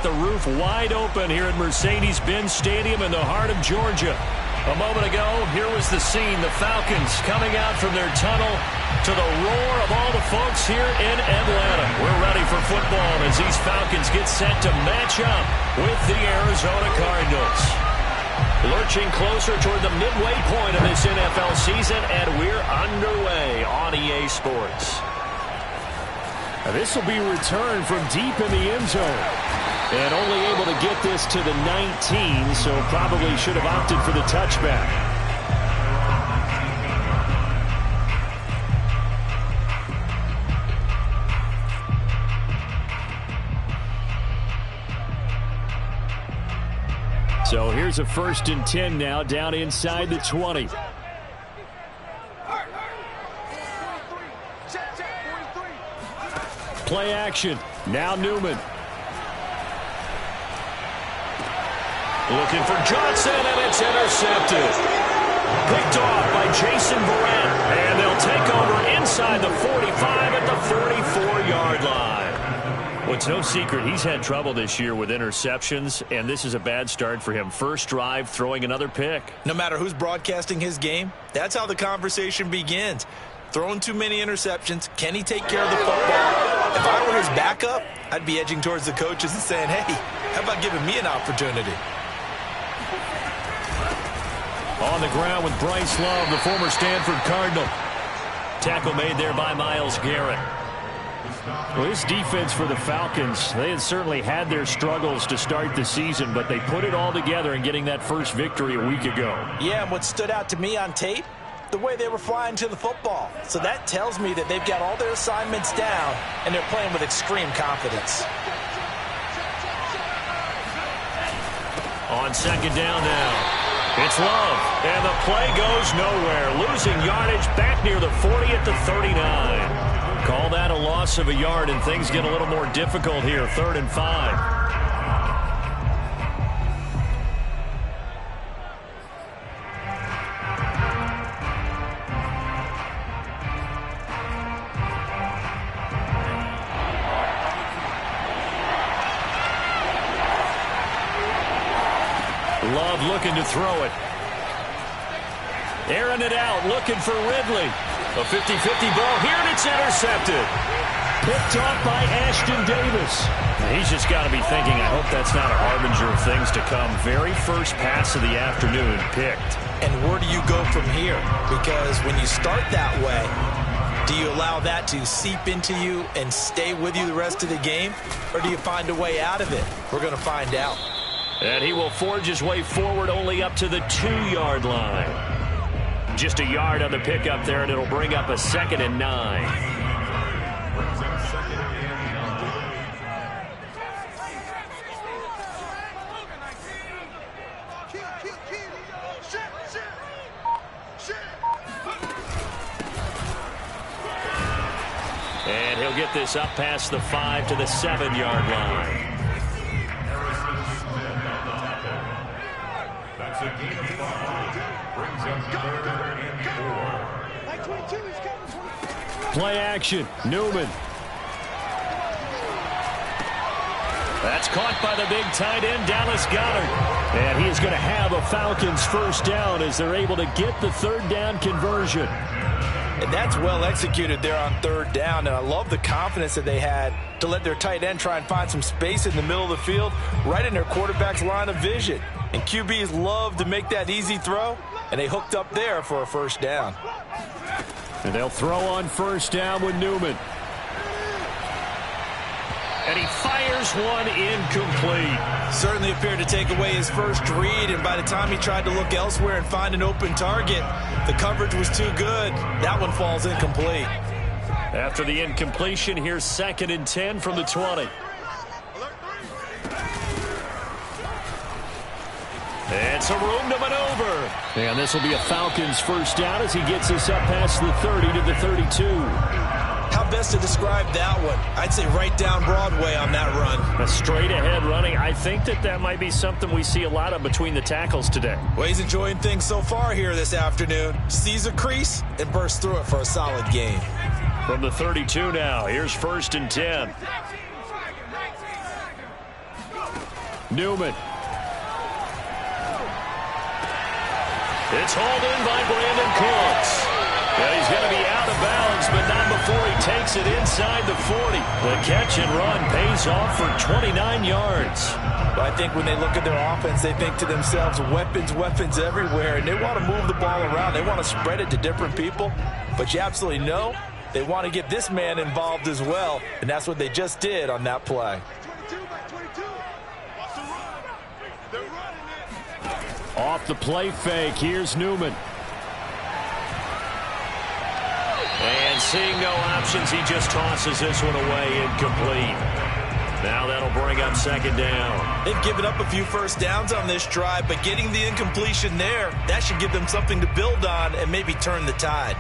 got the roof wide open here at Mercedes-Benz Stadium in the heart of Georgia. A moment ago, here was the scene. The Falcons coming out from their tunnel to the roar of all the folks here in Atlanta. We're ready for football as these Falcons get set to match up with the Arizona Cardinals. Lurching closer toward the midway point of this NFL season, and we're underway on EA Sports. This will be returned from deep in the end zone. And only able to get this to the 19, so probably should have opted for the touchback. So here's a 1st and 10 now, down inside the 20. Play action. Now Newman. Looking for Johnson, and it's intercepted. Picked off by Jason Verrett, and they'll take over inside the 45 at the 44-yard line. Well, it's no secret he's had trouble this year with interceptions, and this is a bad start for him. First drive, throwing another pick. No matter who's broadcasting his game, that's how the conversation begins. Throwing too many interceptions. Can he take care of the football? If I were his backup, I'd be edging towards the coaches and saying, hey, how about giving me an opportunity? On the ground with Bryce Love, the former Stanford Cardinal. Tackle made there by Myles Garrett. Well, this defense for the Falcons, they had certainly had their struggles to start the season, but they put it all together in getting that first victory a week ago. Yeah, and what stood out to me on tape, the way they were flying to the football. So that tells me that they've got all their assignments down, and they're playing with extreme confidence. On 2nd down now, it's Love, and the play goes nowhere. Losing yardage back near the 40 at the 39. Call that a loss of a yard, and things get a little more difficult here. 3rd and 5. Love looking to throw it. Airing it out, looking for Ridley. A 50-50 ball here, and it's intercepted. Picked off by Ashton Davis. He's just got to be thinking, I hope that's not a harbinger of things to come. Very first pass of the afternoon picked. And where do you go from here? Because when you start that way, do you allow that to seep into you and stay with you the rest of the game? Or do you find a way out of it? We're going to find out. And he will forge his way forward only up to the 2-yard line. Just a yard on the pickup there, and it'll bring up a 2nd and 9. And he'll get this up past the 5 to the 7-yard line. Play action. Newman. That's caught by the big tight end, Dallas Goedert. And he is going to have a Falcons first down as they're able to get the 3rd down conversion. And that's well executed there on 3rd down. And I love the confidence that they had to let their tight end try and find some space in the middle of the field, right in their quarterback's line of vision. And QBs love to make that easy throw, and they hooked up there for a first down. And they'll throw on 1st down with Newman. And he fires one incomplete. Certainly appeared to take away his first read, and by the time he tried to look elsewhere and find an open target, the coverage was too good. That one falls incomplete. After the incompletion, here's 2nd and 10 from the 20. And some room to maneuver. And this will be a Falcons first down as he gets us up past the 30 to the 32. How best to describe that one? I'd say right down Broadway on that run. A straight ahead running. I think that might be something we see a lot of between the tackles today. Well, he's enjoying things so far here this afternoon. Sees a crease and bursts through it for a solid gain. From the 32 now, here's 1st and 10. Newman. It's hauled in by Brandon Cooks. And he's going to be out of bounds, but not before he takes it inside the 40. The catch and run pays off for 29 yards. But I think when they look at their offense, they think to themselves, weapons, weapons everywhere. And they want to move the ball around. They want to spread it to different people. But you absolutely know they want to get this man involved as well. And that's what they just did on that play. Off the play fake, here's Newman. And seeing no options, he just tosses this one away, incomplete. Now that'll bring up second down. They've given up a few first downs on this drive, but getting the incompletion there, that should give them something to build on and maybe turn the tide.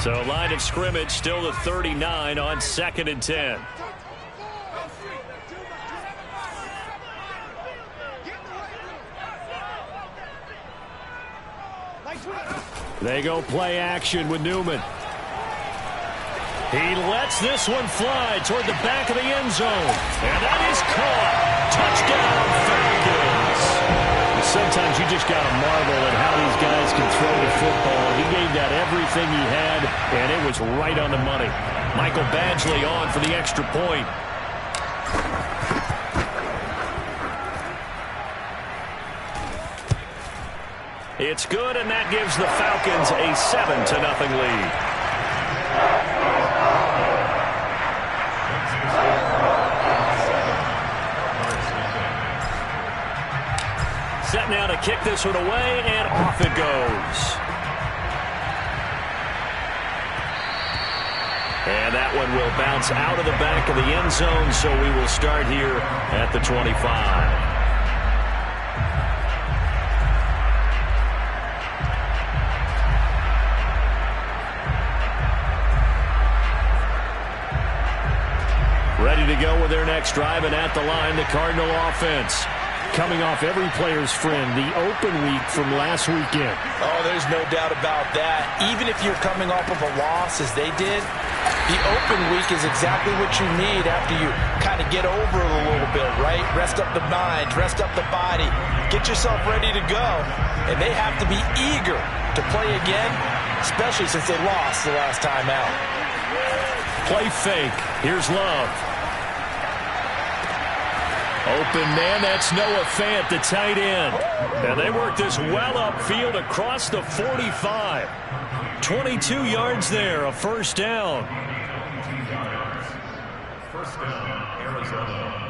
So line of scrimmage still the 39 on 2nd and 10. They go play action with Newman. He lets this one fly toward the back of the end zone. And that is caught. Touchdown, Falcons. Sometimes you just got to marvel at how these guys can throw the football. He gave that everything he had, and it was right on the money. Michael Badgley on for the extra point. It's good, and that gives the Falcons a 7-0 lead. Set now to kick this one away, and off it goes. And that one will bounce out of the back of the end zone, so we will start here at the 25. Ready to go with their next drive, and at the line, the Cardinal offense. Coming off every player's friend, the open week from last weekend. Oh, there's no doubt about that. Even if you're coming off of a loss, as they did, the open week is exactly what you need after you kind of get over it a little bit, right? Rest up the mind, rest up the body, get yourself ready to go. And they have to be eager to play again, especially since they lost the last time out. Play fake. Here's Love. Open man, that's Noah Fant, the tight end. And they work this well upfield across the 45. 22 yards there, a first down. First down, Arizona.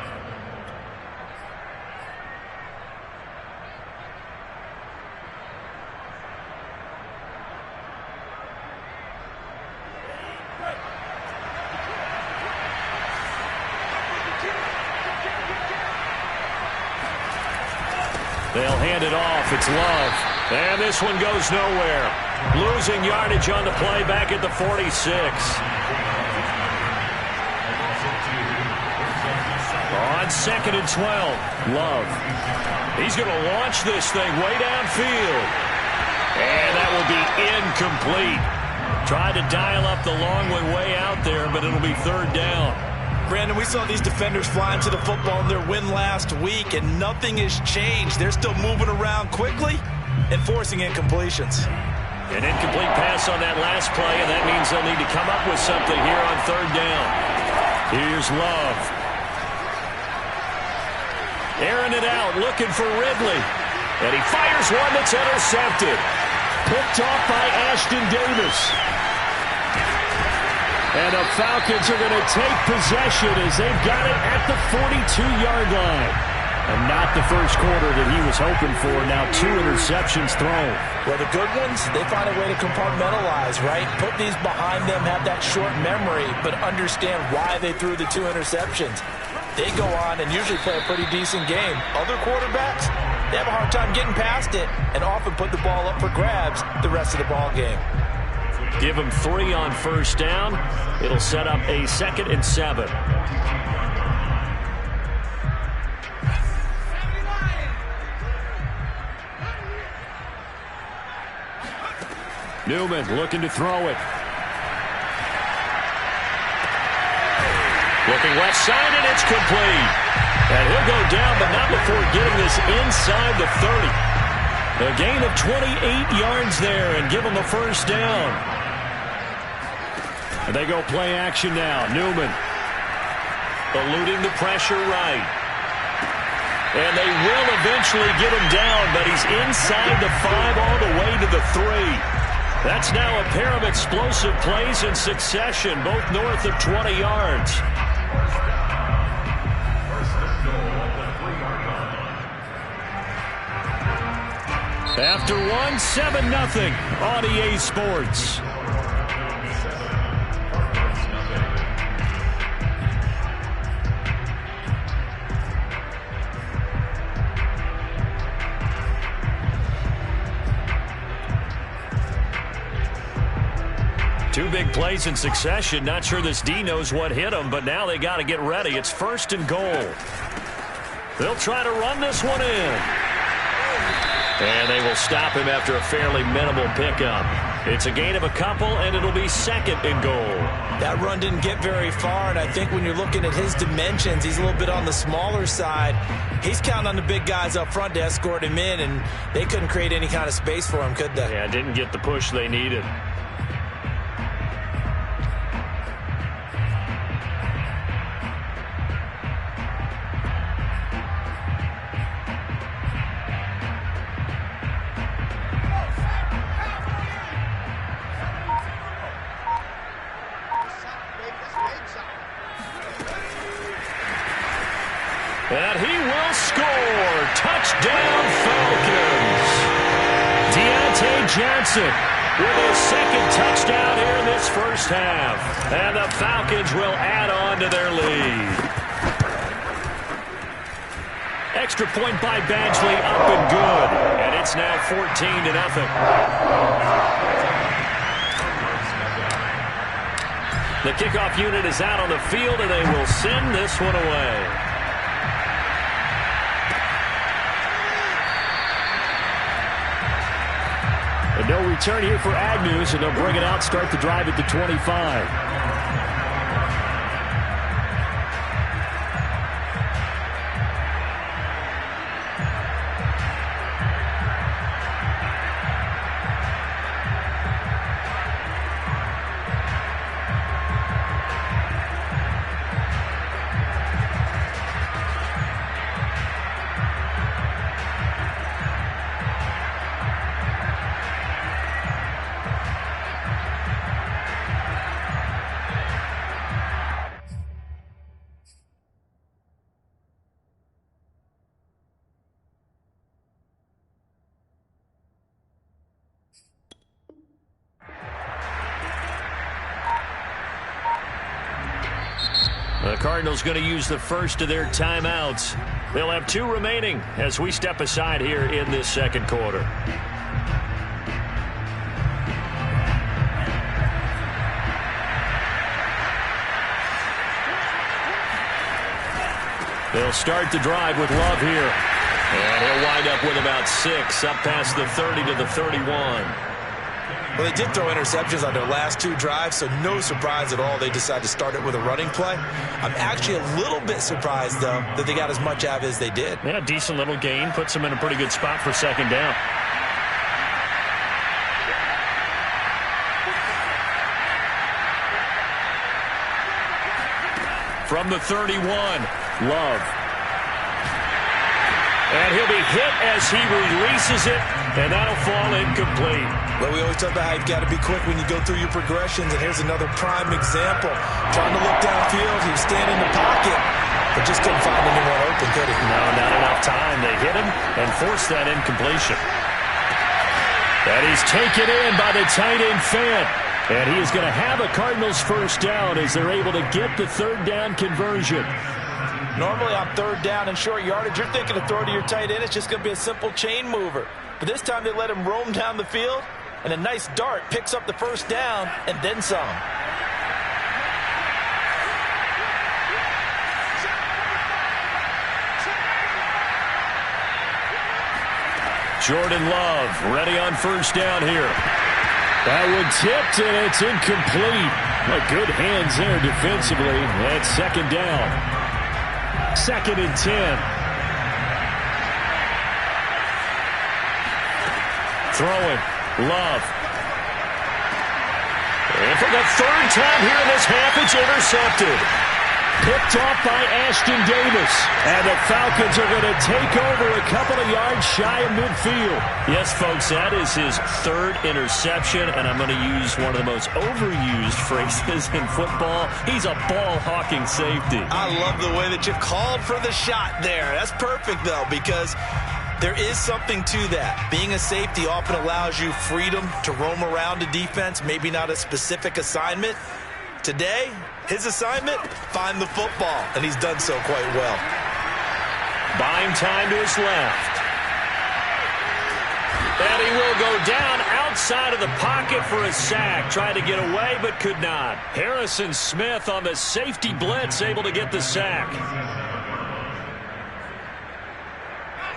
They'll hand it off. It's Love. And this one goes nowhere. Losing yardage on the play back at the 46. On 2nd and 12. Love. He's going to launch this thing way downfield. And that will be incomplete. Tried to dial up the long way out there, but it'll be third down. Brandon, we saw these defenders flying to the football in their win last week, and nothing has changed. They're still moving around quickly and forcing incompletions. An incomplete pass on that last play, and that means they'll need to come up with something here on third down. Here's Love. Airing it out, looking for Ridley. And he fires one that's intercepted. Picked off by Ashton Davis. And the Falcons are going to take possession as they've got it at the 42-yard line. And not the first quarter that he was hoping for. Now 2 interceptions thrown. Well, the good ones, they find a way to compartmentalize, right? Put these behind them, have that short memory, but understand why they threw the 2 interceptions. They go on and usually play a pretty decent game. Other quarterbacks, they have a hard time getting past it and often put the ball up for grabs the rest of the ball game. Give him 3 on first down. It'll set up a 2nd and 7. Newman looking to throw it. Looking left side, and it's complete. And he'll go down, but not before he's inside the 30. A gain of 28 yards there and give him a first down. And they go play action now. Newman eluding the pressure right. And they will eventually get him down, but he's inside the 5 all the way to the 3. That's now a pair of explosive plays in succession, both north of 20 yards. After one, 7-0 on EA Sports. Two big plays in succession. Not sure this D knows what hit him, but now they got to get ready. It's 1st and goal. They'll try to run this one in. And they will stop him after a fairly minimal pickup. It's a gain of a couple, and it'll be 2nd and goal. That run didn't get very far, and I think when you're looking at his dimensions, he's a little bit on the smaller side. He's counting on the big guys up front to escort him in, and they couldn't create any kind of space for him, could they? Yeah, didn't get the push they needed. And he will score. Touchdown, Falcons. Deontay Johnson with his 2nd touchdown here in this first half. And the Falcons will add on to their lead. Extra point by Badgley, up and good. And it's now 14-0. The kickoff unit is out on the field, and they will send this one away. And no return here for Agnew, so they'll bring it out, start the drive at the 25. The Cardinals going to use the first of their timeouts. They'll have 2 remaining as we step aside here in this 2nd quarter. They'll start the drive with Love here. And he'll wind up with about 6, up past the 30 to the 31. Well, they did throw interceptions on their last 2 drives, so no surprise at all they decided to start it with a running play. I'm actually a little bit surprised, though, that they got as much out as they did. Yeah, decent little gain. Puts them in a pretty good spot for 2nd down. From the 31, Love. And he'll be hit as he releases it, and that'll fall incomplete. Well, we always talk about how you've got to be quick when you go through your progressions, and here's another prime example. Trying to look downfield, he was standing in the pocket, but just couldn't find anyone open, could he? No, not enough time. They hit him and forced that incompletion. And he's taken in by the tight end Fant. And he is going to have a Cardinals first down as they're able to get the 3rd down conversion. Normally on 3rd down and short yardage, you're thinking to throw to your tight end. It's just going to be a simple chain mover. But this time they let him roam down the field, and a nice dart picks up the first down and then some. Jordan Love ready on first down here. That one tipped, and it's incomplete. Good hands there defensively. That's 2nd down. 2nd and 10. Throwing. Love. And for the third time here in this half, it's intercepted. Picked off by Ashton Davis. And the Falcons are going to take over a couple of yards shy of midfield. Yes, folks, that is his third interception, and I'm going to use one of the most overused phrases in football. He's a ball-hawking safety. I love the way that you called for the shot there. That's perfect, though, because there is something to that. Being a safety often allows you freedom to roam around a defense, maybe not a specific assignment. Today, his assignment, find the football, and he's done so quite well. Buying time to his left. And he will go down outside of the pocket for a sack. Tried to get away, but could not. Harrison Smith on the safety blitz, able to get the sack.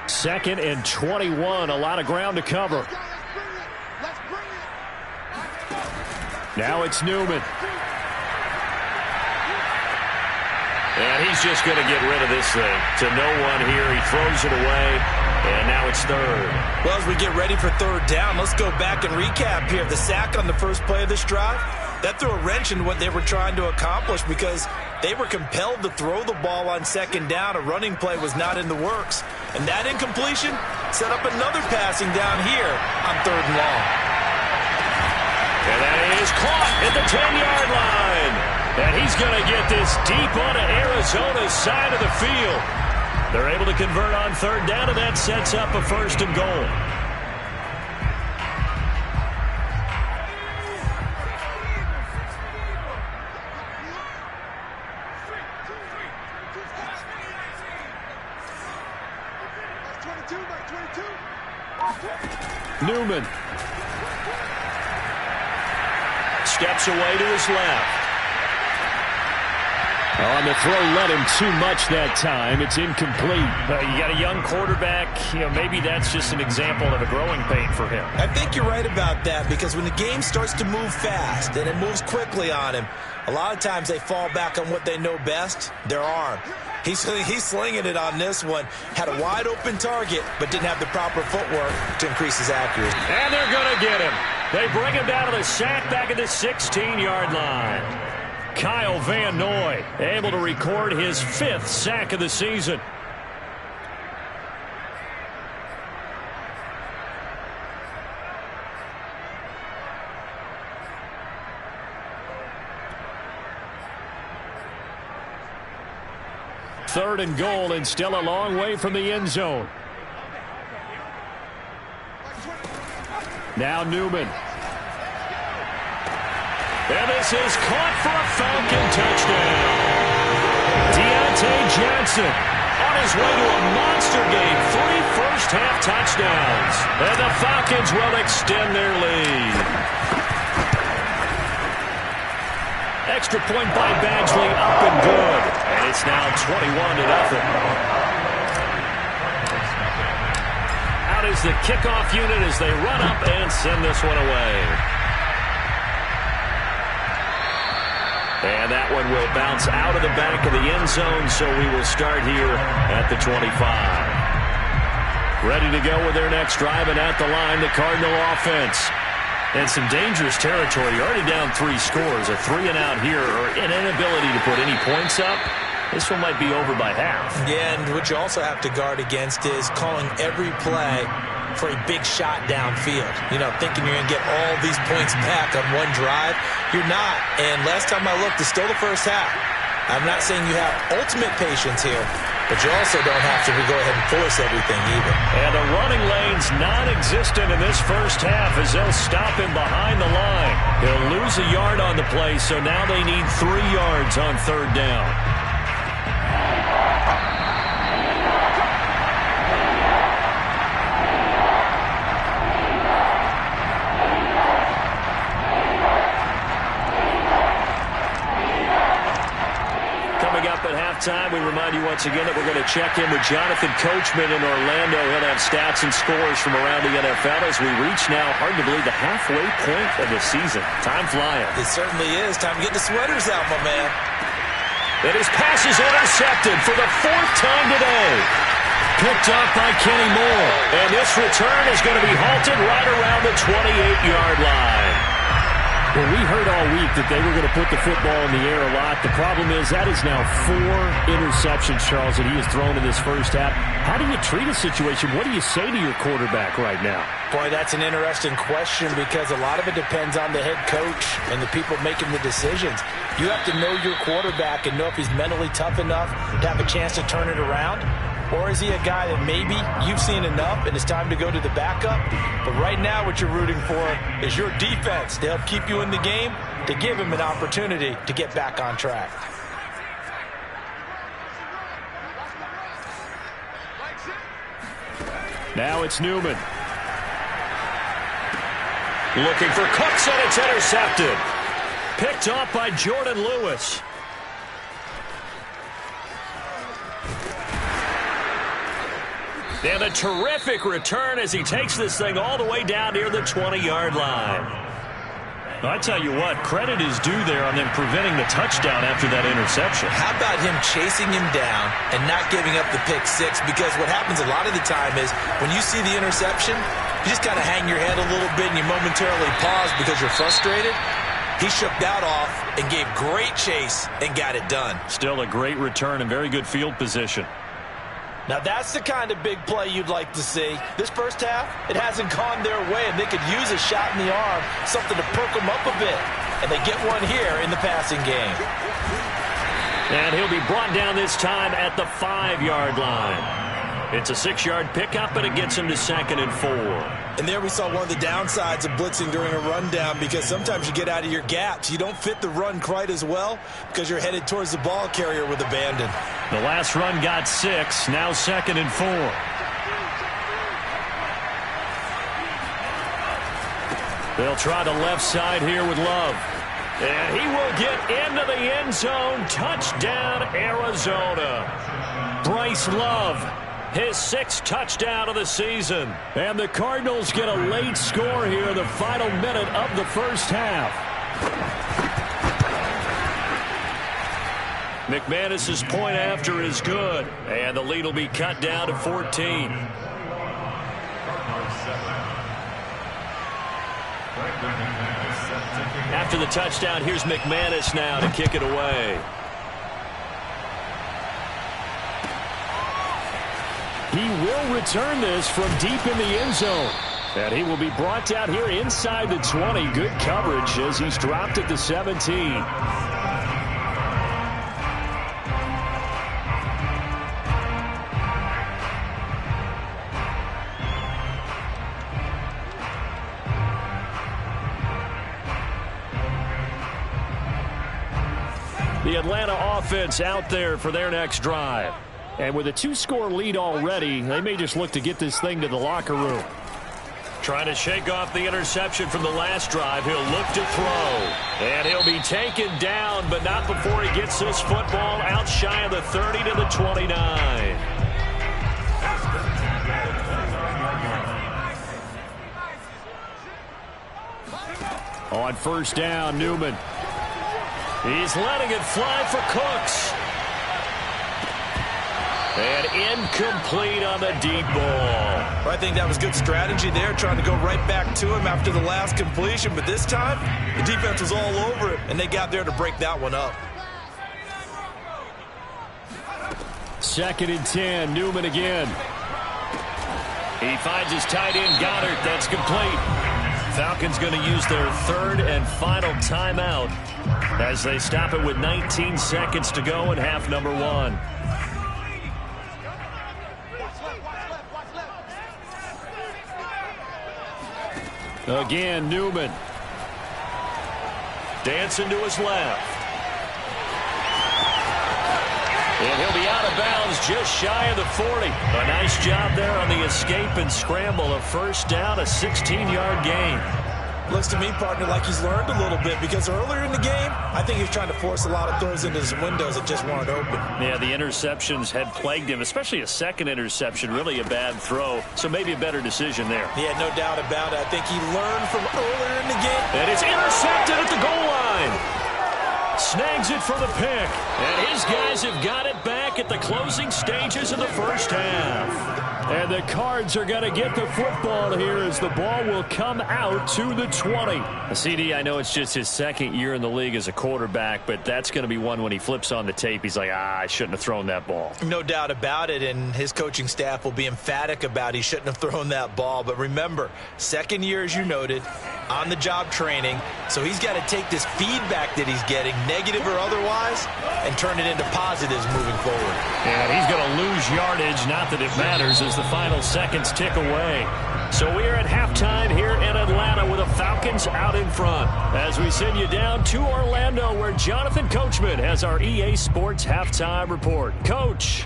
2nd and 21, a lot of ground to cover. Now it's Newman. And he's just going to get rid of this thing to no one here. He throws it away, and now it's third. Well, as we get ready for third down, let's go back and recap here. The sack on the first play of this drive, that threw a wrench in what they were trying to accomplish because they were compelled to throw the ball on second down. A running play was not in the works. And that incompletion set up another passing down here on third and long. And that is caught at the 10-yard line. And he's going to get this deep onto Arizona's side of the field. They're able to convert on third down, and that sets up a 1st and goal. Newman. Steps away to his left. On the throw, let him too much that time. It's incomplete. You got a young quarterback. Maybe that's just an example of a growing pain for him. I think you're right about that because when the game starts to move fast and it moves quickly on him, a lot of times they fall back on what they know best, their arm. He's slinging it on this one. Had a wide open target, but didn't have the proper footwork to increase his accuracy. And they're going to get him. They bring him down to the sack back at the 16-yard line. Kyle Van Noy able to record his 5th sack of the season. Third and goal, and still a long way from the end zone. Now Newman. And this is caught for a Falcon touchdown. Deontay Johnson on his way to a monster game. 3 first-half touchdowns. And the Falcons will extend their lead. Extra point by Badgley, up and good. And it's now 21-0. Out is the kickoff unit as they run up and send this one away. And that one will bounce out of the back of the end zone, so we will start here at the 25. Ready to go with their next drive, and at the line, the Cardinal offense. And some dangerous territory. You're already down 3 scores. A 3-and-out here, or an inability to put any points up. This one might be over by half. Yeah, and what you also have to guard against is calling every play for a big shot downfield. Thinking you're going to get all these points back on one drive. You're not. And last time I looked, it's still the first half. I'm not saying you have ultimate patience here, but you also don't have to go ahead and force everything either. And the running lane's non-existent in this first half as they'll stop him behind the line. He'll lose a yard on the play, so now they need 3 yards on third down. Time, we remind you once again that we're going to check in with Jonathan Coachman in Orlando. He'll have stats and scores from around the NFL as we reach now, hard to believe, the halfway point of the season. Time flying. It certainly is. Time to get the sweaters out, my man. And his pass is intercepted for the 4th time today. Picked up by Kenny Moore. And this return is going to be halted right around the 28-yard line. Well, we heard all week that they were going to put the football in the air a lot. The problem is that is now 4 interceptions, Charles, that he has thrown in this first half. How do you treat a situation? What do you say to your quarterback right now? Boy, that's an interesting question because a lot of it depends on the head coach and the people making the decisions. You have to know your quarterback and know if he's mentally tough enough to have a chance to turn it around. Or is he a guy that maybe you've seen enough and it's time to go to the backup? But right now what you're rooting for is your defense to help keep you in the game, to give him an opportunity to get back on track. Now it's Newman. Looking for Cooks, and it's intercepted. Picked off by Jordan Lewis. And a terrific return as he takes this thing all the way down near the 20-yard line. I tell you what, credit is due there on them preventing the touchdown after that interception. How about him chasing him down and not giving up the pick six? Because what happens a lot of the time is when you see the interception, you just kind of hang your head a little bit and you momentarily pause because you're frustrated. He shook that off and gave great chase and got it done. Still a great return and very good field position. Now that's the kind of big play you'd like to see. This first half, it hasn't gone their way, and they could use a shot in the arm, something to perk them up a bit. And they get one here in the passing game. And he'll be brought down this time at the 5-yard line. It's a 6-yard pickup, and it gets him to 2nd and 4. And there we saw one of the downsides of blitzing during a rundown because sometimes you get out of your gaps. You don't fit the run quite as well because you're headed towards the ball carrier with abandon. The last run got 6, now 2nd and 4. They'll try the left side here with Love. And he will get into the end zone. Touchdown, Arizona. Bryce Love, his 6th touchdown of the season. And the Cardinals get a late score here in the final minute of the first half. McManus's point after is good. And the lead will be cut down to 14. After the touchdown, here's McManus now to kick it away. He will return this from deep in the end zone. And he will be brought down here inside the 20. Good coverage as he's dropped at the 17. The Atlanta offense out there for their next drive. And with a 2-score lead already, they may just look to get this thing to the locker room. Trying to shake off the interception from the last drive. He'll look to throw. And he'll be taken down, but not before he gets this football out shy of the 30 to the 29. On first down, Newman. He's letting it fly for Cooks. And incomplete on the deep ball. I think that was good strategy there, trying to go right back to him after the last completion. But this time, the defense was all over it, and they got there to break that one up. 2nd and 10, Newman again. He finds his tight end, Goddard. That's complete. Falcons going to use their 3rd and final timeout as they stop it with 19 seconds to go in half number 1. Again, Newman. Dancing to his left. And he'll be out of bounds just shy of the 40. A nice job there on the escape and scramble. A first down, a 16-yard gain. Looks to me, partner, like he's learned a little bit because earlier in the game, I think he was trying to force a lot of throws into his windows that just weren't open. Yeah, the interceptions had plagued him, especially a second interception, really a bad throw. So maybe a better decision there. Yeah, no doubt about it. I think he learned from earlier in the game. And it's intercepted at the goal line. Snags it for the pick. And his guys have got it back back at the closing stages of the first half. And the Cards are going to get the football here as the ball will come out to the 20. CD, I know it's just his second year in the league as a quarterback, but that's going to be one when he flips on the tape. He's like, I shouldn't have thrown that ball. No doubt about it, and his coaching staff will be emphatic about he shouldn't have thrown that ball. But remember, second year, as you noted, on-the-job training, so he's got to take this feedback that he's getting, negative or otherwise, and turn it into positives moving forward. And he's going to lose yardage, not that it matters, as the final seconds tick away. So we are at halftime here in Atlanta with the Falcons out in front. As we send you down to Orlando, where Jonathan Coachman has our EA Sports halftime report. Coach.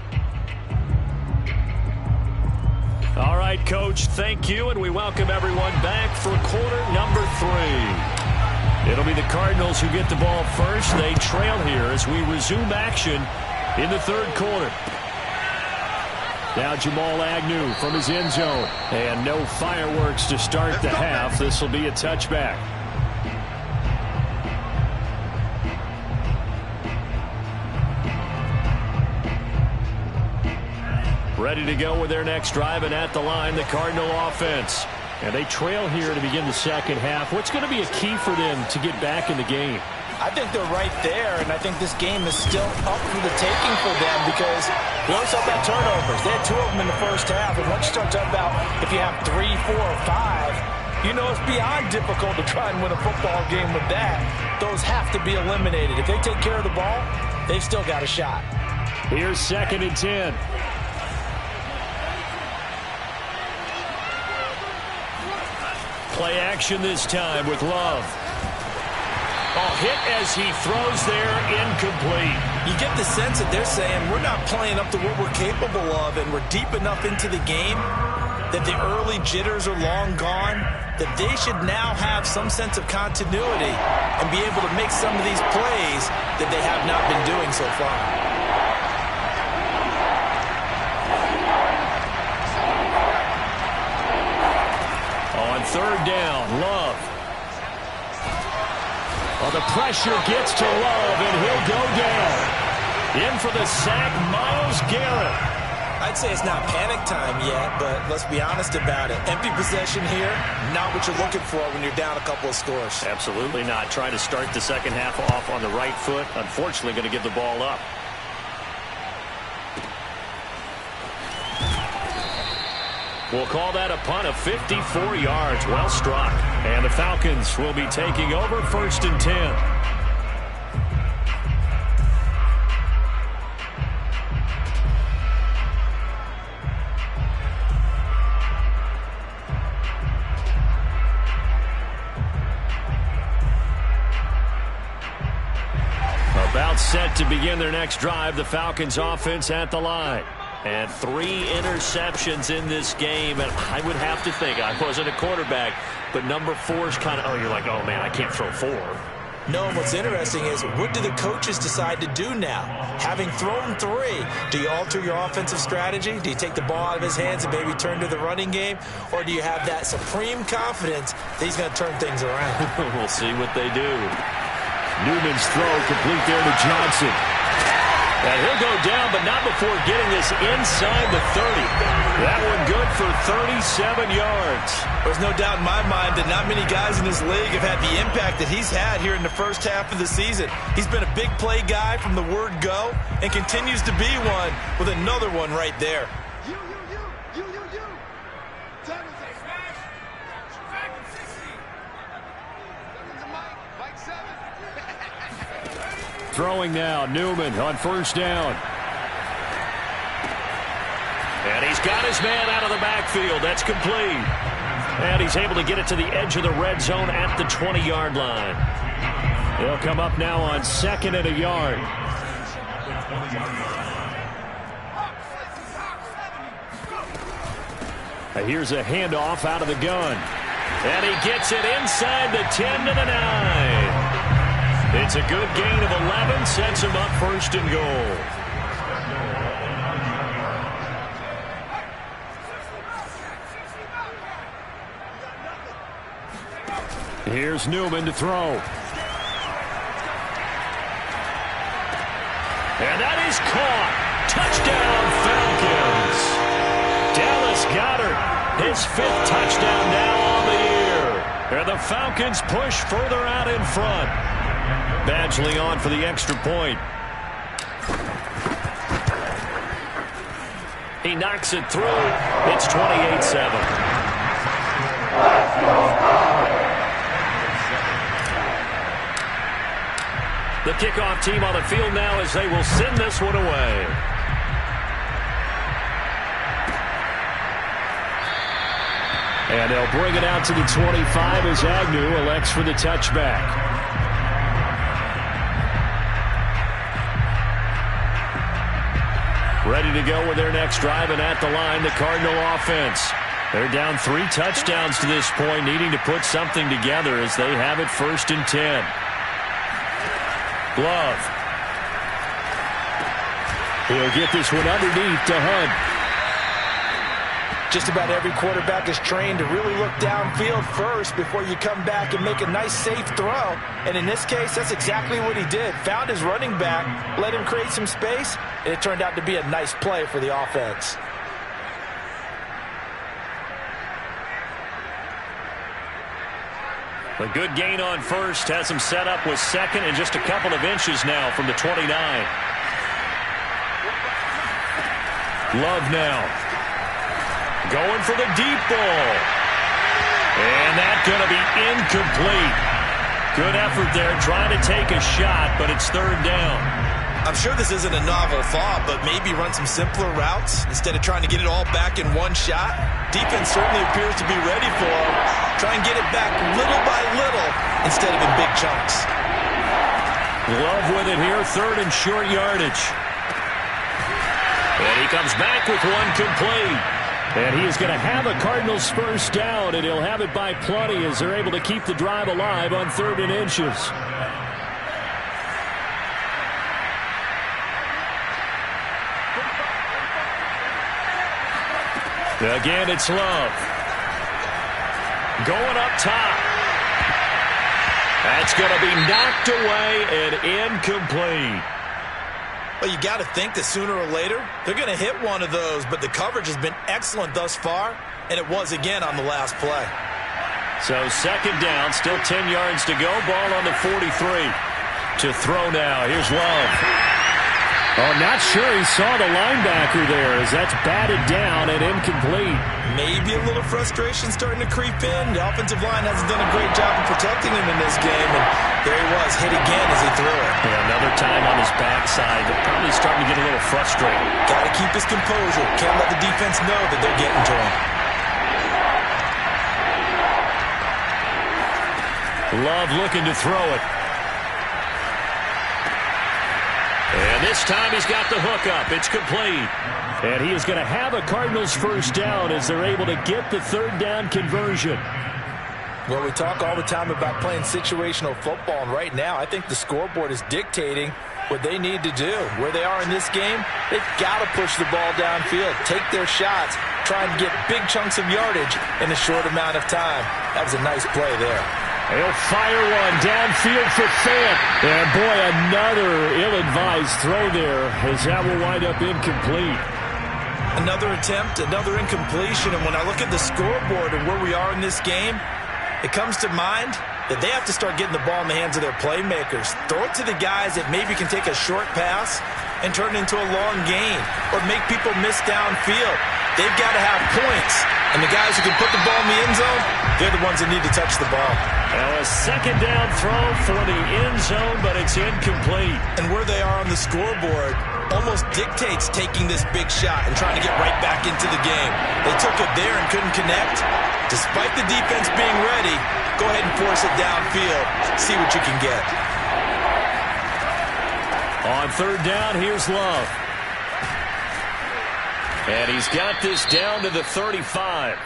All right, Coach, thank you, and we welcome everyone back for quarter number 3. It'll be the Cardinals who get the ball first. They trail here as we resume action in the third quarter. Now Jamal Agnew from his end zone. And no fireworks to start the half. This will be a touchback. Ready to go with their next drive, and at the line, the Cardinal offense. And they trail here to begin the second half. What's going to be a key for them to get back in the game? I think they're right there, and I think this game is still up for the taking for them because they also got turnovers. They had 2 of them in the first half, and once you start talking about if you have 3, 4, or 5, you know it's beyond difficult to try and win a football game with that. Those have to be eliminated. If they take care of the ball, they've still got a shot. Here's 2nd and 10. Play action this time with Love. Hit as he throws there, incomplete. You get the sense that they're saying we're not playing up to what we're capable of, and we're deep enough into the game that the early jitters are long gone, that they should now have some sense of continuity and be able to make some of these plays that they have not been doing so far. On 3rd down, Love. Well, the pressure gets to Love, and he'll go down. In for the sack, Myles Garrett. I'd say it's not panic time yet, but let's be honest about it. Empty possession here, not what you're looking for when you're down a couple of scores. Absolutely not. Trying to start the second half off on the right foot. Unfortunately, going to give the ball up. We'll call that a punt of 54 yards. Well struck. And the Falcons will be taking over 1st and 10. About set to begin their next drive. The Falcons offense at the line. And 3 interceptions in this game. And I would have to think, I wasn't a quarterback, but number 4 is kind of, you're like, oh, man, I can't throw 4. No, and what's interesting is, what do the coaches decide to do now? Having thrown 3, do you alter your offensive strategy? Do you take the ball out of his hands and maybe turn to the running game? Or do you have that supreme confidence that he's going to turn things around? We'll see what they do. Newman's throw complete there to Johnson. And he'll go down, but not before getting this inside the 30. That one good for 37 yards. There's no doubt in my mind that not many guys in this league have had the impact that he's had here in the first half of the season. He's been a big play guy from the word go and continues to be one with another one right there. Throwing now, Newman on 1st down. And he's got his man out of the backfield. That's complete. And he's able to get it to the edge of the red zone at the 20-yard line. They'll come up now on 2nd and a yard. Here's a handoff out of the gun. And he gets it inside the 10 to the 9. It's a good gain of 11, sets him up 1st and goal. Here's Newman to throw. And that is caught. Touchdown, Falcons. Dallas Goedert, his 5th touchdown now on the year. And the Falcons push further out in front. Badgley on for the extra point. He knocks it through. It's 28-7. The kickoff team on the field now as they will send this one away. And they'll bring it out to the 25 as Agnew elects for the touchback. Ready to go with their next drive, and at the line, the Cardinal offense. They're down 3 touchdowns to this point, needing to put something together as they have it 1st and 10. Love. He'll get this one underneath to Hunt. Just about every quarterback is trained to really look downfield first before you come back and make a nice, safe throw. And in this case, that's exactly what he did. Found his running back, let him create some space, and it turned out to be a nice play for the offense. A good gain on first has him set up with 2nd and just a couple of inches now from the 29. Love now. Going for the deep ball. And that's going to be incomplete. Good effort there trying to take a shot, but it's 3rd down. I'm sure this isn't a novel thought, but maybe run some simpler routes instead of trying to get it all back in one shot. Defense certainly appears to be ready for him. Try and get it back little by little instead of in big chunks. Love with it here, 3rd and short yardage. And he comes back with one complete. And he is going to have a Cardinals first down, and he'll have it by plenty as they're able to keep the drive alive on 3rd and inches. Again, it's Love. Going up top. That's going to be knocked away and incomplete. Well, you got to think that sooner or later, they're going to hit one of those, but the coverage has been excellent thus far, and it was again on the last play. So 2nd down, still 10 yards to go. Ball on the 43. To throw now. Here's Love. Oh, not sure he saw the linebacker there as that's batted down and incomplete. Maybe a little frustration starting to creep in. The offensive line hasn't done a great job of protecting him in this game, and there he was, hit again as he threw it. Yeah, another time on his backside, but probably starting to get a little frustrated. Got to keep his composure. Can't let the defense know that they're getting to him. Love looking to throw it. And this time he's got the hook up. It's complete. And he is going to have a Cardinals first down as they're able to get the 3rd down conversion. Well, we talk all the time about playing situational football, and right now I think the scoreboard is dictating what they need to do. Where they are in this game, they've got to push the ball downfield, take their shots, try and get big chunks of yardage in a short amount of time. That was a nice play there. He'll fire one downfield for Fant. And boy, another ill-advised throw there as that will wind up incomplete. Another attempt, another incompletion. And when I look at the scoreboard and where we are in this game, it comes to mind that they have to start getting the ball in the hands of their playmakers. Throw it to the guys that maybe can take a short pass and turn it into a long gain or make people miss downfield. They've got to have points. And the guys who can put the ball in the end zone, they're the ones that need to touch the ball. Now a 2nd down throw for the end zone, but it's incomplete. And where they are on the scoreboard almost dictates taking this big shot and trying to get right back into the game. They took it there and couldn't connect. Despite the defense being ready, go ahead and force it downfield. See what you can get. On 3rd down, here's Love. And he's got this down to the 35.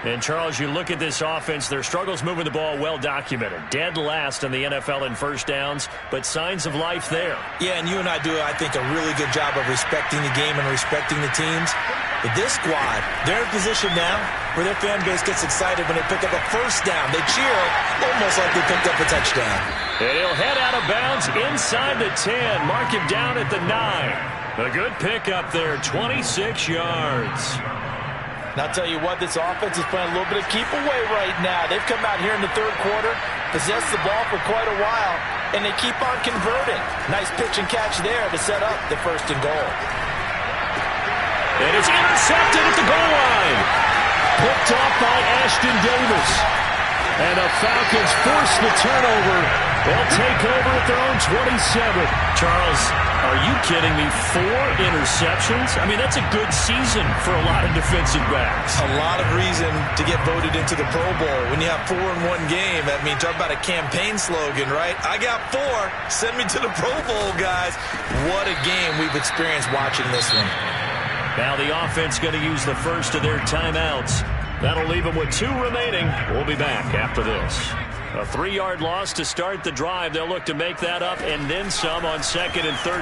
And, Charles, you look at this offense, their struggles moving the ball well documented. Dead last in the NFL in first downs, but signs of life there. Yeah, and you and I do, I think, a really good job of respecting the game and respecting the teams. But this squad, they're in position now where their fan base gets excited when they pick up a first down. They cheer almost like they picked up a touchdown. And he'll head out of bounds inside the 10. Mark him down at the 9. A good pickup there, 26 yards. And I'll tell you what, this offense is playing a little bit of keep away right now. They've come out here in the third quarter, possessed the ball for quite a while, and they keep on converting. Nice pitch and catch there to set up the 1st and goal. And it's intercepted at the goal line. Picked off by Ashton Davis. And the Falcons force the turnover. They'll take over at their own 27. Charles, are you kidding me? 4 interceptions? I mean, that's a good season for a lot of defensive backs. A lot of reason to get voted into the Pro Bowl. When you have 4 in one game, I mean, talk about a campaign slogan, right? I got 4. Send me to the Pro Bowl, guys. What a game we've experienced watching this one. Now the offense going to use the first of their timeouts. That'll leave them with 2 remaining. We'll be back after this. A 3-yard loss to start the drive. They'll look to make that up and then some on 2nd and 13.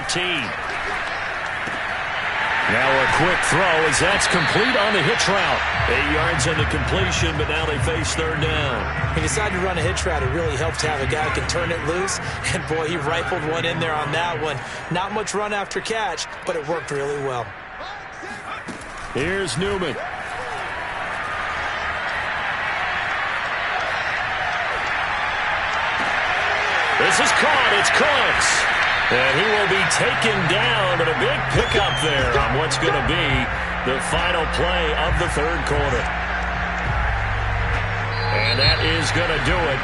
Now a quick throw as that's complete on the hitch route. 8 yards on the completion, but now they face 3rd down. He decided to run a hitch route. It really helps to have a guy who can turn it loose. And, boy, he rifled one in there on that one. Not much run after catch, but it worked really well. Here's Newman. This is caught. It's Cooks. And he will be taken down, but a big pickup there on what's going to be the final play of the 3rd quarter. And that is going to do it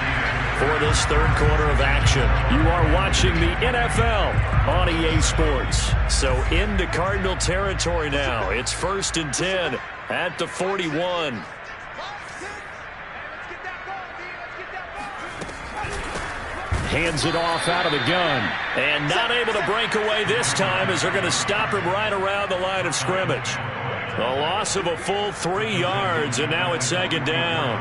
for this 3rd quarter of action. You are watching the NFL on EA Sports. So into Cardinal territory now. It's 1st and 10 at the 41. Hands it off out of the gun. And not able to break away this time as they're going to stop him right around the line of scrimmage. A loss of a full 3 yards, and now it's 2nd down.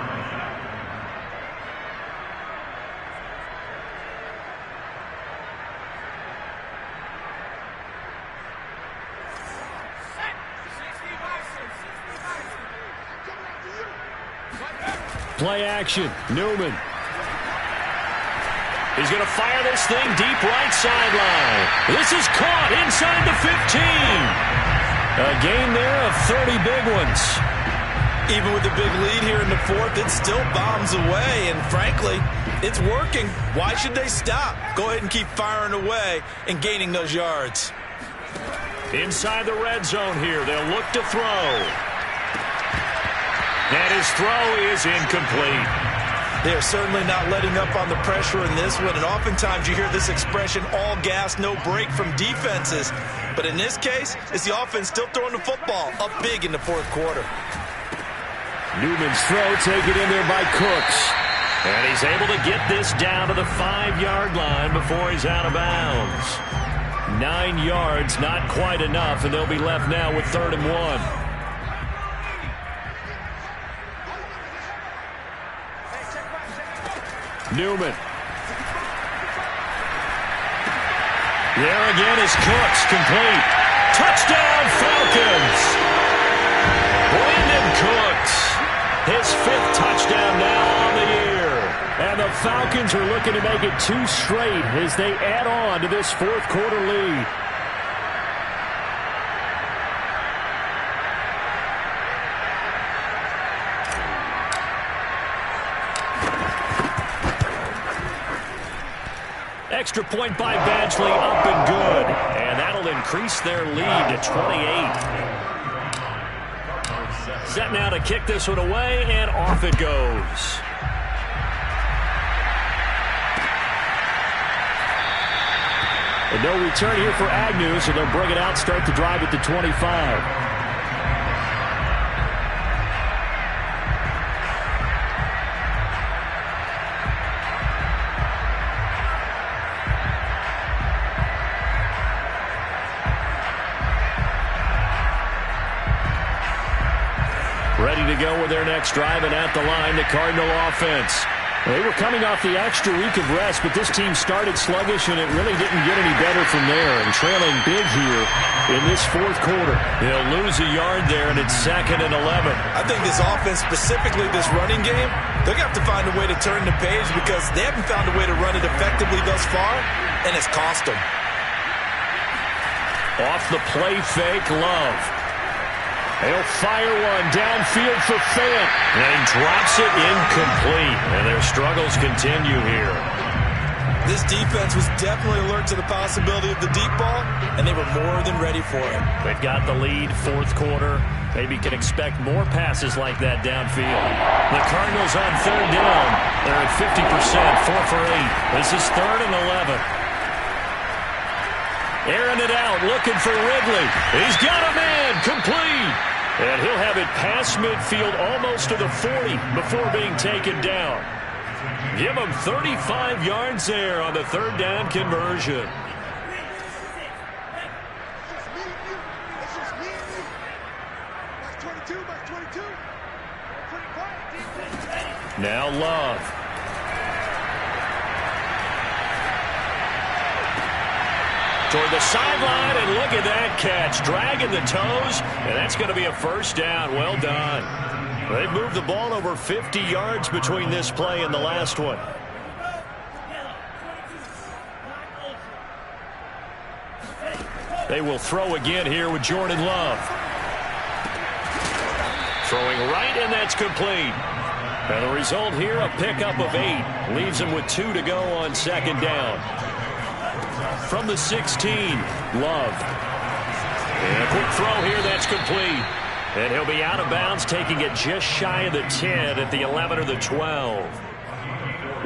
Play action. Newman. He's going to fire this thing deep right sideline. This is caught inside the 15. A gain there of 30 big ones. Even with the big lead here in the 4th, it still bombs away. And frankly, it's working. Why should they stop? Go ahead and keep firing away and gaining those yards. Inside the red zone here. They'll look to throw. And his throw is incomplete. They are certainly not letting up on the pressure in this one, and oftentimes you hear this expression, all gas, no break from defenses. But in this case, it's the offense still throwing the football up big in the 4th quarter. Newman's throw taken in there by Cooks. And he's able to get this down to the 5-yard line before he's out of bounds. 9 yards, not quite enough, and they'll be left now with 3rd and 1. Newman. There again is Cooks, complete. Touchdown, Falcons! Brandon Cooks, his 5th touchdown now on the year. And the Falcons are looking to make it 2 straight as they add on to this 4th quarter lead. Extra point by Badgley, up and good. And that'll increase their lead to 28. Set now to kick this one away, and off it goes. And no return here for Agnew, so they'll bring it out, start the drive at the 25. Ready to go with their next drive, and at the line, the Cardinal offense. They were coming off the extra week of rest, but this team started sluggish, and it really didn't get any better from there, and trailing big here in this 4th quarter. They'll lose a yard there, and it's 2nd and 11. I think this offense, specifically this running game, they're going to have to find a way to turn the page because they haven't found a way to run it effectively thus far, and it's cost them. Off the play fake, Love. He'll fire one downfield for Fant. And he drops it incomplete. And their struggles continue here. This defense was definitely alert to the possibility of the deep ball, and they were more than ready for it. They've got the lead, fourth quarter. Maybe can expect more passes like that downfield. The Cardinals on third down. They're at 50%, 4 for 8. This is 3rd and 11. Airing it out, looking for Ridley. He's got a man, complete. And he'll have it past midfield, almost to the 40 before being taken down. Give him 35 yards there on the third down conversion. Now Love. Toward the sideline, and look at that catch. Dragging the toes, and that's going to be a first down. Well done. They've moved the ball over 50 yards between this play and the last one. They will throw again here with Jordan Love. Throwing right, and that's complete. And the result here, a pickup of 8. Leaves him with 2 to go on second down. From the 16, Love. And a quick throw here, that's complete. And he'll be out of bounds, taking it just shy of the 10 at the 11 or the 12.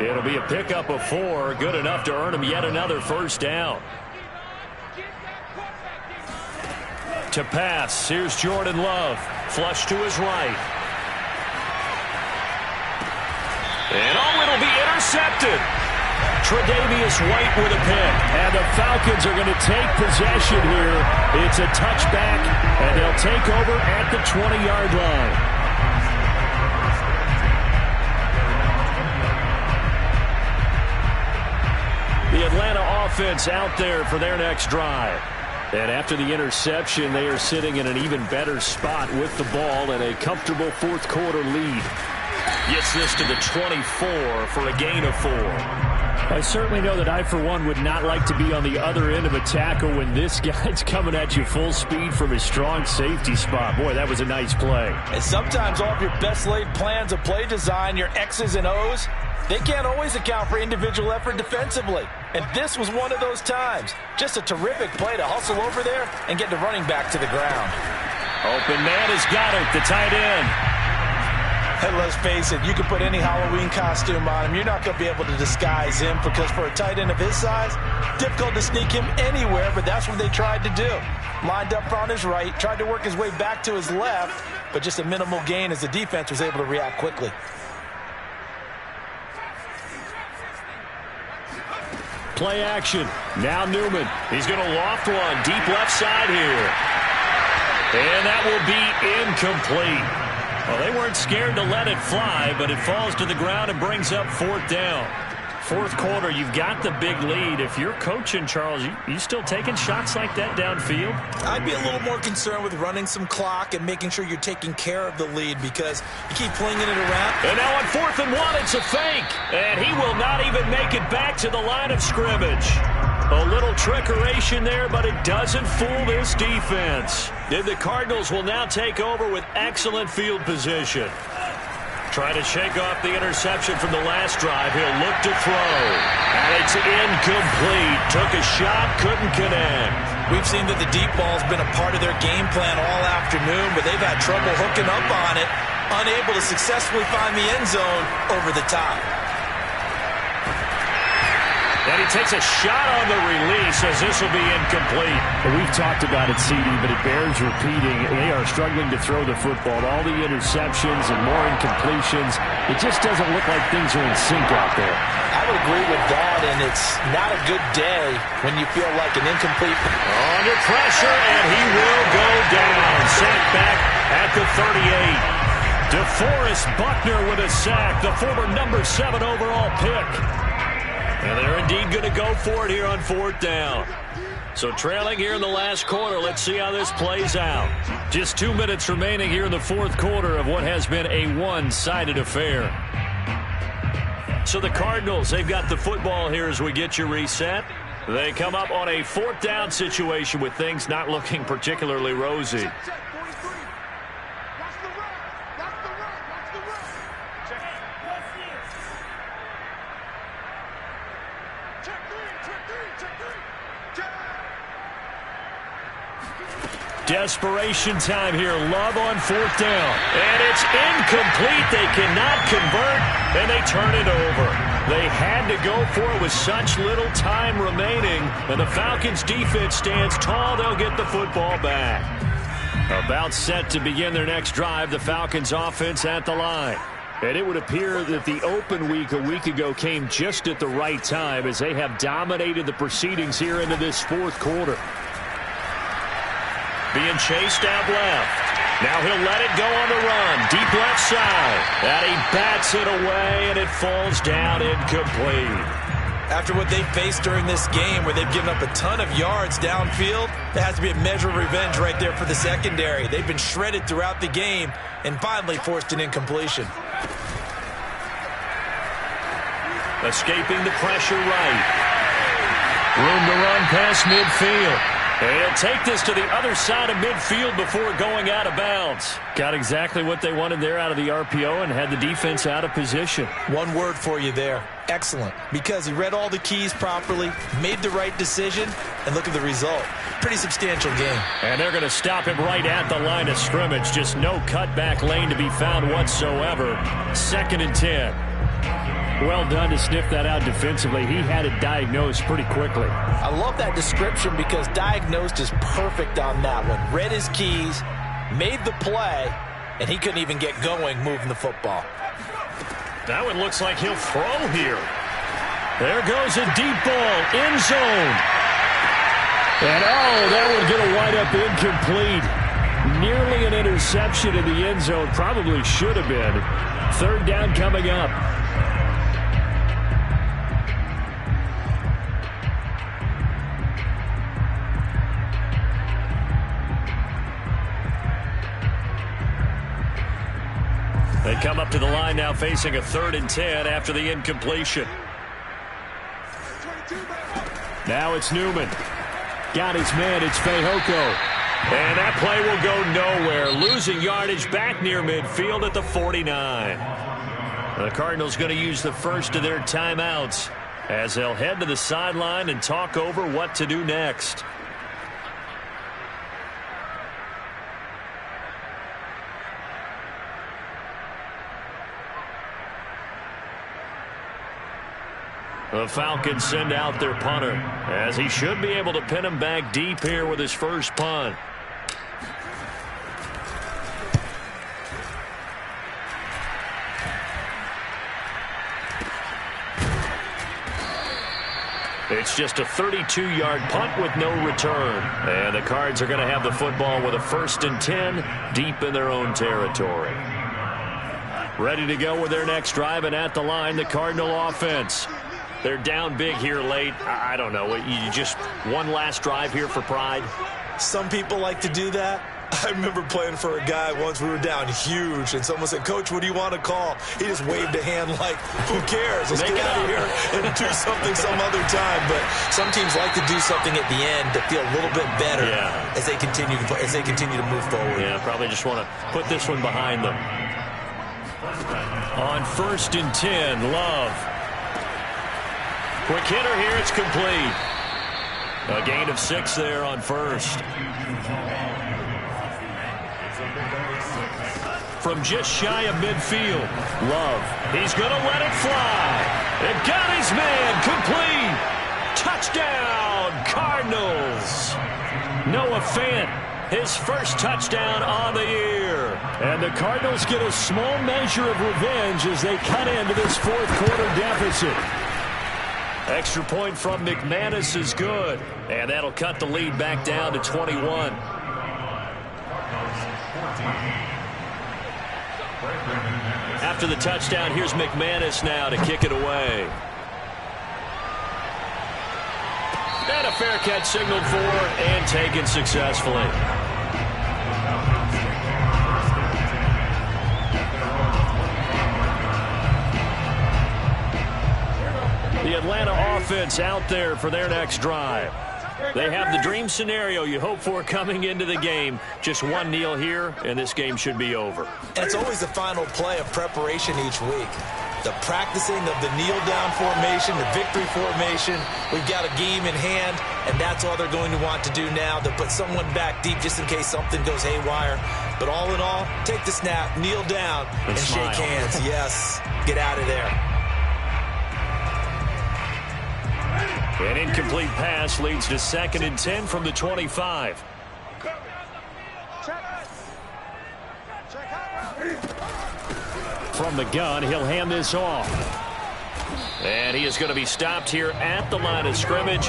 It'll be a pickup of 4, good enough to earn him yet another first down. To pass, here's Jordan Love. Flush to his right. And it'll be intercepted. Tre'Davious White with a pick. And the Falcons are going to take possession here. It's a touchback, and they'll take over at the 20-yard line. The Atlanta offense out there for their next drive. And after the interception, they are sitting in an even better spot with the ball and a comfortable fourth quarter lead. Gets this to the 24 for a gain of 4. I certainly know that I, for one, would not like to be on the other end of a tackle when this guy's coming at you full speed from his strong safety spot. Boy, that was a nice play. And sometimes all of your best laid plans of play design, your X's and O's, they can't always account for individual effort defensively. And this was one of those times. Just a terrific play to hustle over there and get the running back to the ground. Open man has got it, the tight end. And let's face it, you can put any Halloween costume on him. You're not going to be able to disguise him because for a tight end of his size, difficult to sneak him anywhere, but that's what they tried to do. Lined up on his right, tried to work his way back to his left, but just a minimal gain as the defense was able to react quickly. Play action. Now Newman. He's going to loft one deep left side here. And that will be incomplete. Well, they weren't scared to let it fly, but it falls to the ground and brings up fourth down. Fourth quarter, you've got the big lead. If you're coaching, Charles, you still taking shots like that downfield? I'd be a little more concerned with running some clock and making sure you're taking care of the lead because you keep flinging it around. And now on 4th and 1, it's a fake. And he will not even make it back to the line of scrimmage. A little trickeration there, but it doesn't fool this defense. And the Cardinals will now take over with excellent field position. Trying to shake off the interception from the last drive. He'll look to throw. And it's incomplete. Took a shot, couldn't connect. We've seen that the deep ball's been a part of their game plan all afternoon, but they've had trouble hooking up on it, unable to successfully find the end zone over the top. And he takes a shot on the release as this will be incomplete. We've talked about it, CD, but it bears repeating. They are struggling to throw the football. All the interceptions and more incompletions. It just doesn't look like things are in sync out there. I would agree with that, and it's not a good day when you feel like an incomplete. Under pressure, and he will go down. Sacked back at the 38. DeForest Buckner with a sack, the former number 7 overall pick. And they're indeed going to go for it here on 4th down. So trailing here in the last quarter. Let's see how this plays out. Just 2 minutes remaining here in the fourth quarter of what has been a one-sided affair. So the Cardinals, they've got the football here as we get you reset. They come up on a 4th down situation with things not looking particularly rosy. Desperation time here. Love on 4th down. And it's incomplete. They cannot convert, and they turn it over. They had to go for it with such little time remaining, and the Falcons' defense stands tall. They'll get the football back. About set to begin their next drive, the Falcons' offense at the line. And it would appear that the open week a week ago came just at the right time as they have dominated the proceedings here into this 4th quarter. Being chased out left. Now he'll let it go on the run. Deep left side. And he bats it away, and it falls down incomplete. After what they faced during this game where they've given up a ton of yards downfield, there has to be a measure of revenge right there for the secondary. They've been shredded throughout the game and finally forced an incompletion. Escaping the pressure right. Room to run past midfield. And take this to the other side of midfield before going out of bounds. Got exactly what they wanted there out of the RPO and had the defense out of position. One word for you there. Excellent. Because he read all the keys properly, made the right decision, and look at the result. Pretty substantial game. And they're going to stop him right at the line of scrimmage. Just no cutback lane to be found whatsoever. 2nd and 10. Well done to sniff that out defensively. He had it diagnosed pretty quickly. I love that description because diagnosed is perfect on that one. Read his keys, made the play, and he couldn't even get going moving the football. That one looks like he'll throw here. There goes a deep ball, end zone. And that one going to wind up incomplete. Nearly an interception in the end zone. Probably should have been. 3rd down coming up. They come up to the line now facing a 3rd and 10 after the incompletion. Now it's Newman. Got his man. It's Fehoko. And that play will go nowhere. Losing yardage back near midfield at the 49. The Cardinals going to use the first of their timeouts as they'll head to the sideline and talk over what to do next. The Falcons send out their punter as he should be able to pin him back deep here with his first punt. It's just a 32-yard punt with no return. And the Cards are going to have the football with a 1st and 10 deep in their own territory. Ready to go with their next drive, and at the line, the Cardinal offense. They're down big here late. I don't know. You just one last drive here for pride? Some people like to do that. I remember playing for a guy once. We were down huge, and someone said, "Coach, what do you want to call?" He just waved a hand like, "Who cares? Let's get out of here and do something some other time." But some teams like to do something at the end to feel a little bit better as they continue to move forward. Yeah, probably just want to put this one behind them. On 1st and 10, Love. Quick hitter here. It's complete. A gain of 6 there on 1st. From just shy of midfield, Love. He's going to let it fly. And got his man. Complete. Touchdown, Cardinals. Noah Fant, his first touchdown on the year. And the Cardinals get a small measure of revenge as they cut into this 4th quarter deficit. Extra point from McManus is good. And that'll cut the lead back down to 21. After the touchdown, here's McManus now to kick it away. And a fair catch signaled for and taken successfully. The Atlanta offense out there for their next drive. They have the dream scenario you hope for coming into the game. Just one kneel here, and this game should be over. And it's always the final play of preparation each week. The practicing of the kneel-down formation, the victory formation. We've got a game in hand, and that's all they're going to want to do now. They'll put someone back deep just in case something goes haywire. But all in all, take the snap, kneel down, and shake hands. Yes, get out of there. An incomplete pass leads to 2nd and 10 from the 25. From the gun, he'll hand this off. And he is going to be stopped here at the line of scrimmage.